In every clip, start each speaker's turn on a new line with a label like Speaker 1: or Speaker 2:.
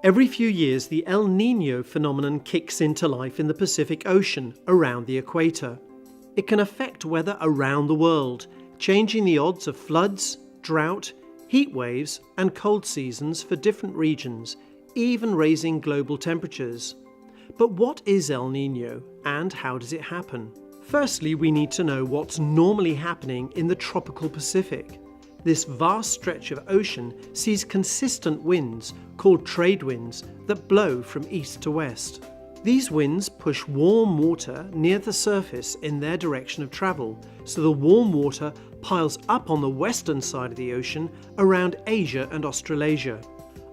Speaker 1: Every few years, the El Nino phenomenon kicks into life in the Pacific Ocean around the equator. It can affect weather around the world, changing the odds of floods, drought, heat waves, and cold seasons for different regions, even raising global temperatures. But what is El Nino and how does it happen? Firstly, we need to know what's normally happening in the tropical Pacific. This vast stretch of ocean sees consistent winds, called trade winds, that blow from east to west. These winds push warm water near the surface in their direction of travel, so the warm water piles up on the western side of the ocean around Asia and Australasia.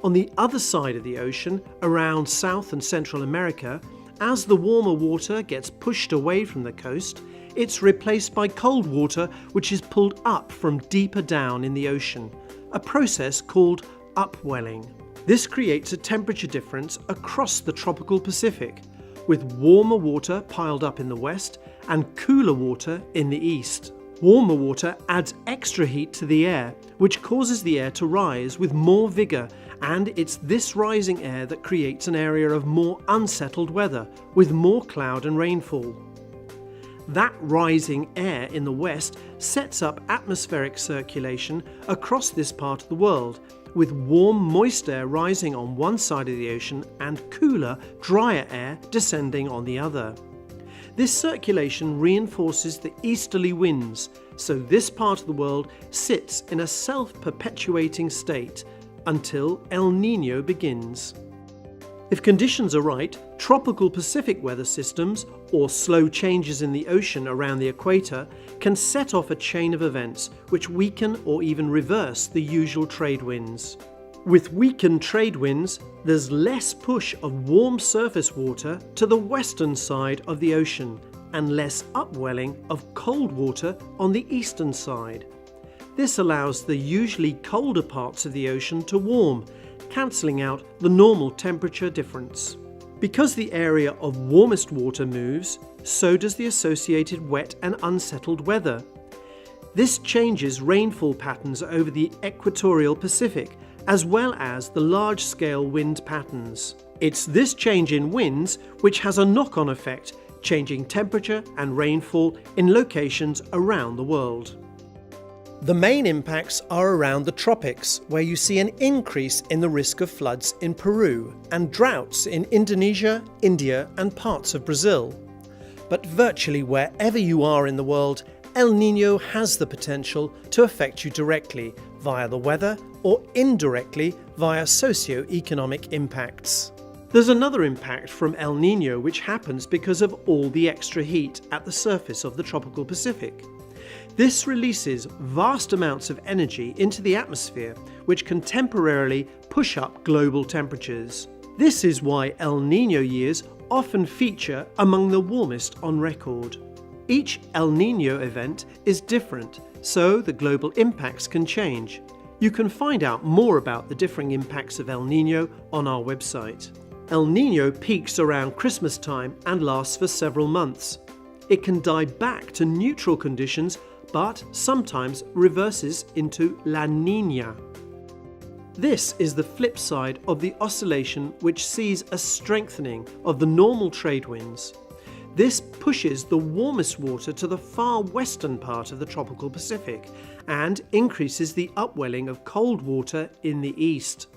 Speaker 1: On the other side of the ocean, around South and Central America, as the warmer water gets pushed away from the coast, it's replaced by cold water which is pulled up from deeper down in the ocean, a process called upwelling. This creates a temperature difference across the tropical Pacific, with warmer water piled up in the west and cooler water in the east. Warmer water adds extra heat to the air, which causes the air to rise with more vigour, and it's this rising air that creates an area of more unsettled weather, with more cloud and rainfall. That rising air in the west sets up atmospheric circulation across this part of the world, with warm, moist air rising on one side of the ocean and cooler, drier air descending on the other. This circulation reinforces the easterly winds, so this part of the world sits in a self-perpetuating state until El Nino begins. If conditions are right, tropical Pacific weather systems, or slow changes in the ocean around the equator, can set off a chain of events which weaken or even reverse the usual trade winds. With weakened trade winds, there's less push of warm surface water to the western side of the ocean and less upwelling of cold water on the eastern side. This allows the usually colder parts of the ocean to warm, cancelling out the normal temperature difference. Because the area of warmest water moves, so does the associated wet and unsettled weather. This changes rainfall patterns over the equatorial Pacific, as well as the large-scale wind patterns. It's this change in winds which has a knock-on effect, changing temperature and rainfall in locations around the world. The main impacts are around the tropics, where you see an increase in the risk of floods in Peru and droughts in Indonesia, India, and parts of Brazil. But virtually wherever you are in the world, El Nino has the potential to affect you directly via the weather or indirectly via socio-economic impacts. There's another impact from El Nino which happens because of all the extra heat at the surface of the tropical Pacific. This releases vast amounts of energy into the atmosphere, which can temporarily push up global temperatures. This is why El Nino years often feature among the warmest on record. Each El Nino event is different, so the global impacts can change. You can find out more about the differing impacts of El Nino on our website. El Nino peaks around Christmas time and lasts for several months. It can die back to neutral conditions, but sometimes reverses into La Niña. This is the flip side of the oscillation which sees a strengthening of the normal trade winds. This pushes the warmest water to the far western part of the tropical Pacific and increases the upwelling of cold water in the east.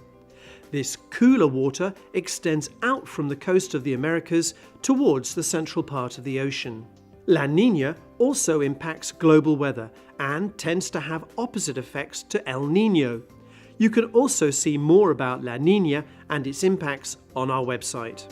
Speaker 1: This cooler water extends out from the coast of the Americas towards the central part of the ocean. La Niña also impacts global weather and tends to have opposite effects to El Nino. You can also see more about La Niña and its impacts on our website.